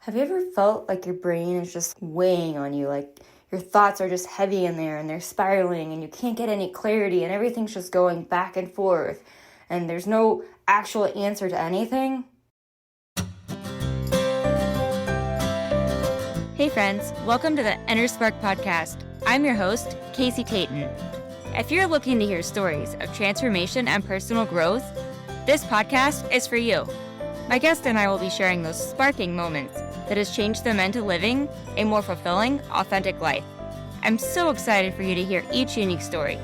Have you ever felt like your brain is just weighing on you, like your thoughts are just heavy in there and they're spiraling and you can't get any clarity and everything's just going back and forth and there's no actual answer to anything? Hey friends, welcome to the Inner Spark podcast. I'm your host, Casey Tayton. If you're looking to hear stories of transformation and personal growth, this podcast is for you. My guest and I will be sharing those sparking moments that has changed them into living a more fulfilling, authentic life. I'm so excited for you to hear each unique story.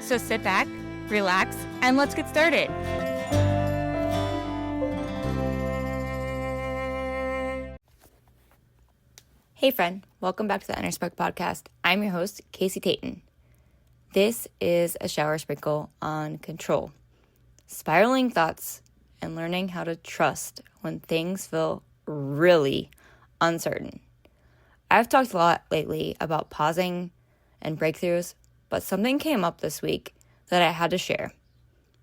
So sit back, relax, and let's get started. Hey friend, welcome back to the Inner Spark podcast. I'm your host, Casey Tayton. This is a shower sprinkle on control, spiraling thoughts, and learning how to trust when things feel really uncertain. I've talked a lot lately about pausing and breakthroughs, but something came up this week that I had to share.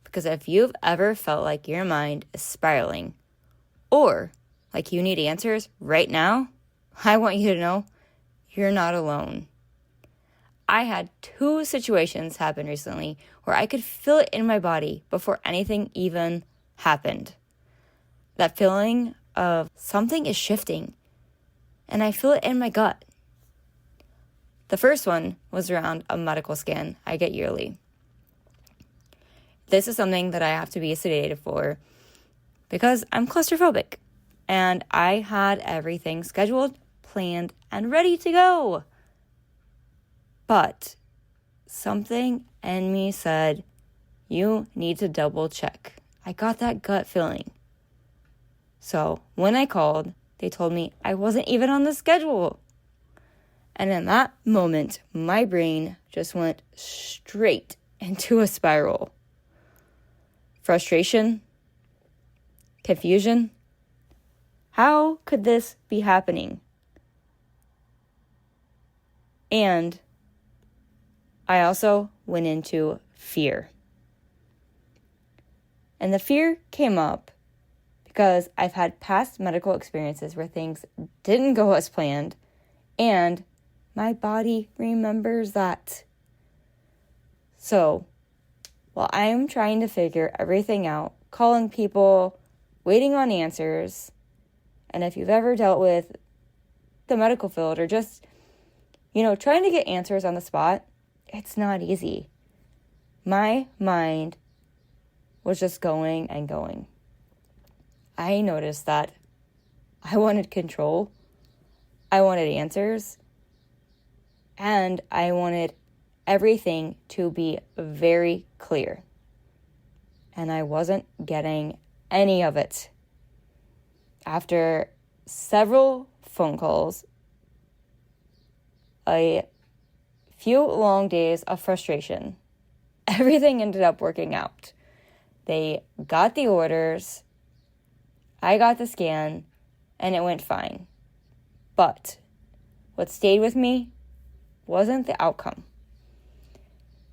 Because if you've ever felt like your mind is spiraling or like you need answers right now, I want you to know you're not alone. I had 2 situations happen recently where I could feel it in my body before anything even happened. That feeling of something is shifting, and I feel it in my gut. The first one was around a medical scan I get yearly. This is something that I have to be sedated for because I'm claustrophobic, and I had everything scheduled, planned, and ready to go. But something in me said, you need to double check. I got that gut feeling. So when I called, they told me I wasn't even on the schedule. And in that moment, my brain just went straight into a spiral. Frustration, confusion. How could this be happening? And I also went into fear. And the fear came up because I've had past medical experiences where things didn't go as planned, and my body remembers that. So, while I'm trying to figure everything out, calling people, waiting on answers, and if you've ever dealt with the medical field or just, trying to get answers on the spot, it's not easy. My mind was just going and going. I noticed that I wanted control, I wanted answers, and I wanted everything to be very clear. And I wasn't getting any of it. After several phone calls, a few long days of frustration, everything ended up working out. They got the orders, I got the scan, and it went fine. But what stayed with me wasn't the outcome.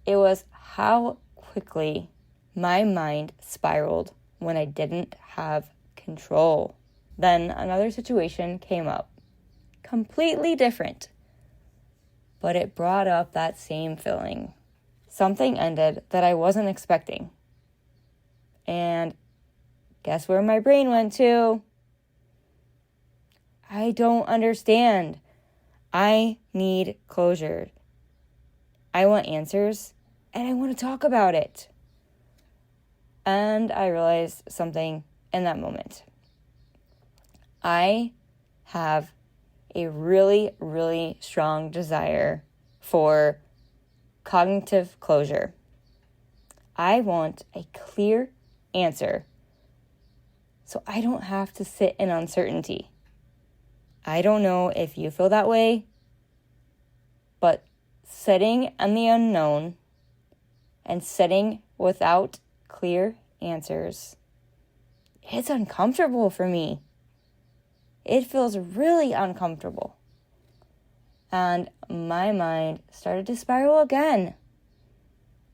It was how quickly my mind spiraled when I didn't have control. Then another situation came up, completely different, but it brought up that same feeling. Something ended that I wasn't expecting. And guess where my brain went to? I don't understand. I need closure. I want answers, and I want to talk about it. And I realized something in that moment. I have a really, really strong desire for cognitive closure. I want a clear answer so I don't have to sit in uncertainty. I don't know if you feel that way, but sitting in the unknown and sitting without clear answers, it's uncomfortable for me. It feels really uncomfortable. And my mind started to spiral again.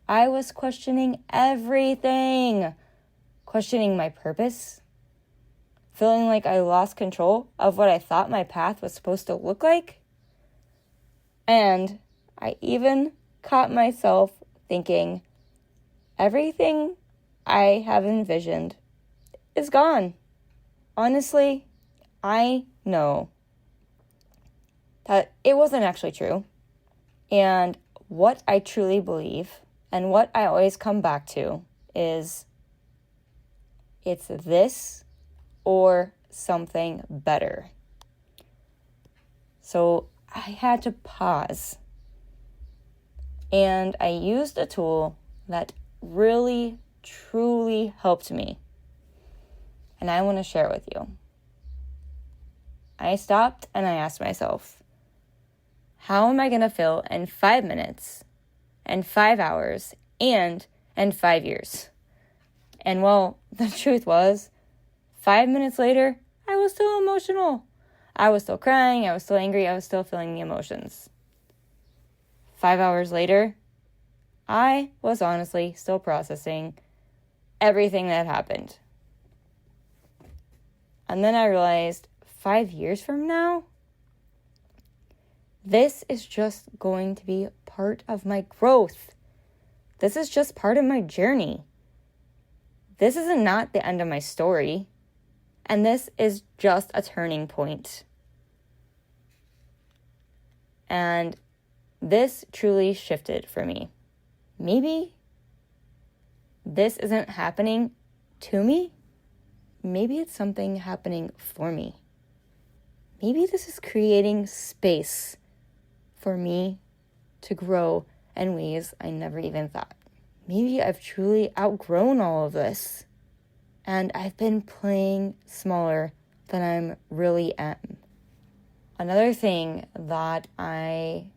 I was questioning everything. Questioning my purpose, feeling like I lost control of what I thought my path was supposed to look like. And I even caught myself thinking, everything I have envisioned is gone. Honestly, I know that it wasn't actually true. And what I truly believe and what I always come back to is it's this or something better. So I had to pause. And I used a tool that really, truly helped me. And I want to share it with you. I stopped and I asked myself, how am I going to feel in 5 minutes, and 5 hours, and 5 years? And well, the truth was, 5 minutes later, I was still emotional. I was still crying, I was still angry, I was still feeling the emotions. 5 hours later, I was honestly still processing everything that happened. And then I realized 5 years from now, this is just going to be part of my growth. This is just part of my journey. This is not the end of my story. And this is just a turning point. And this truly shifted for me. Maybe this isn't happening to me. Maybe it's something happening for me. Maybe this is creating space for me to grow in ways I never even thought. Maybe I've truly outgrown all of this, and I've been playing smaller than I'm really am. Another thing that I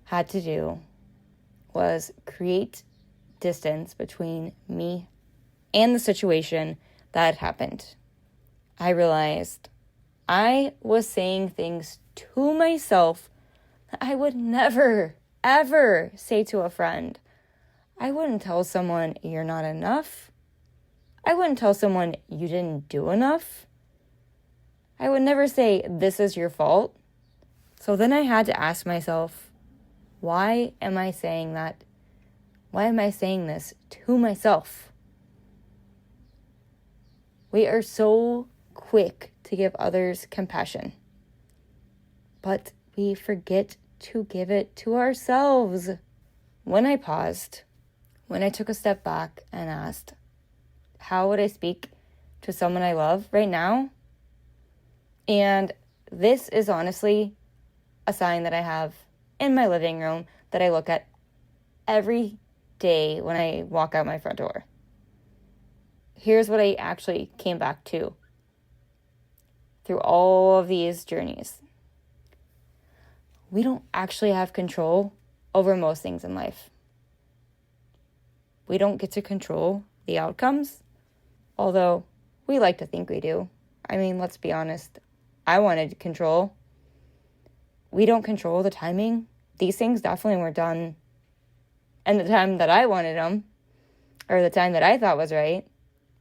had to do was create distance between me and the situation that had happened. I realized I was saying things to myself that I would never, ever say to a friend. I wouldn't tell someone you're not enough. I wouldn't tell someone you didn't do enough. I would never say this is your fault. So then I had to ask myself, why am I saying that? Why am I saying this to myself? We are so quick to give others compassion, but we forget to give it to ourselves. When I paused, when I took a step back and asked, how would I speak to someone I love right now? And this is honestly a sign that I have in my living room that I look at every day when I walk out my front door. Here's what I actually came back to through all of these journeys. We don't actually have control over most things in life. We don't get to control the outcomes, although we like to think we do. I mean, let's be honest. I wanted control. We don't control the timing. These things definitely weren't done in the time that I wanted them, or the time that I thought was right.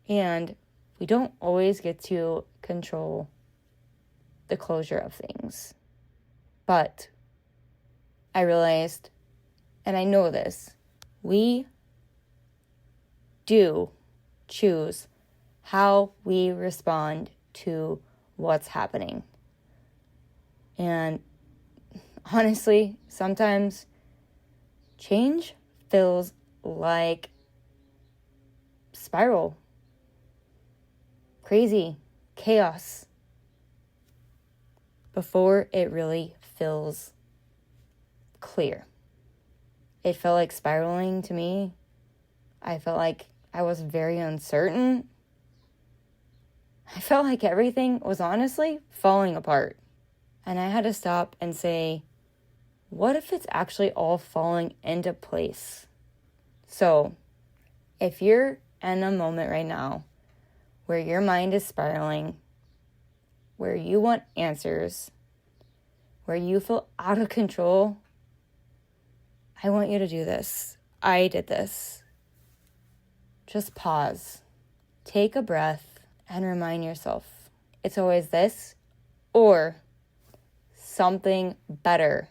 And we don't always get to control the closure of things. But I realized, and I know this, we do choose how we respond to what's happening. And honestly, sometimes change feels like spiral, crazy, chaos, before it really feels clear. It felt like spiraling to me. I felt like I was very uncertain. I felt like everything was honestly falling apart. And I had to stop and say, what if it's actually all falling into place? So, if you're in a moment right now where your mind is spiraling, where you want answers, where you feel out of control, I want you to do this. I did this. Just pause, take a breath, and remind yourself, it's always this or something better.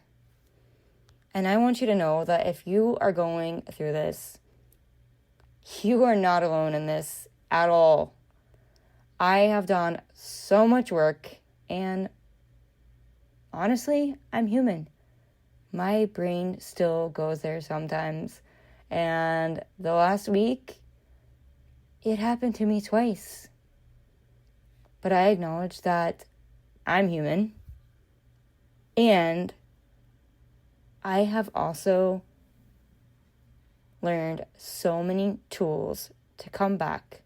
And I want you to know that if you are going through this, you are not alone in this at all. I have done so much work, and honestly, I'm human. My brain still goes there sometimes. And the last week, it happened to me twice. But I acknowledge that I'm human. And I have also learned so many tools to come back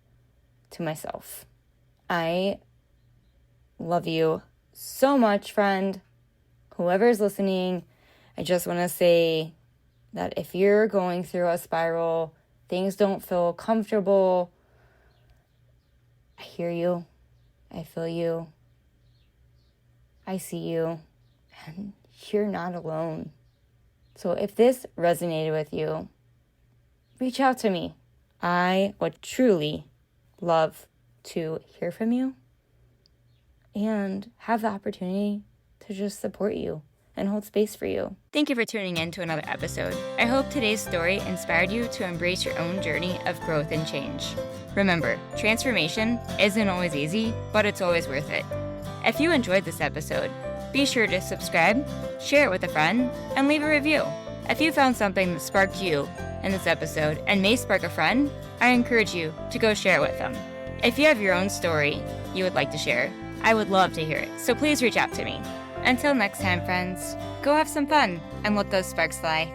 to myself. I love you so much, friend. Whoever's listening, I just want to say that if you're going through a spiral, things don't feel comfortable, I hear you. I feel you. I see you. And you're not alone. So if this resonated with you, reach out to me. I would truly love to hear from you and have the opportunity to just support you and hold space for you. Thank you for tuning in to another episode. I hope today's story inspired you to embrace your own journey of growth and change. Remember, transformation isn't always easy, but it's always worth it. If you enjoyed this episode, be sure to subscribe, share it with a friend, and leave a review. If you found something that sparked you in this episode and may spark a friend, I encourage you to go share it with them. If you have your own story you would like to share, I would love to hear it, so please reach out to me. Until next time, friends, go have some fun and let those sparks fly.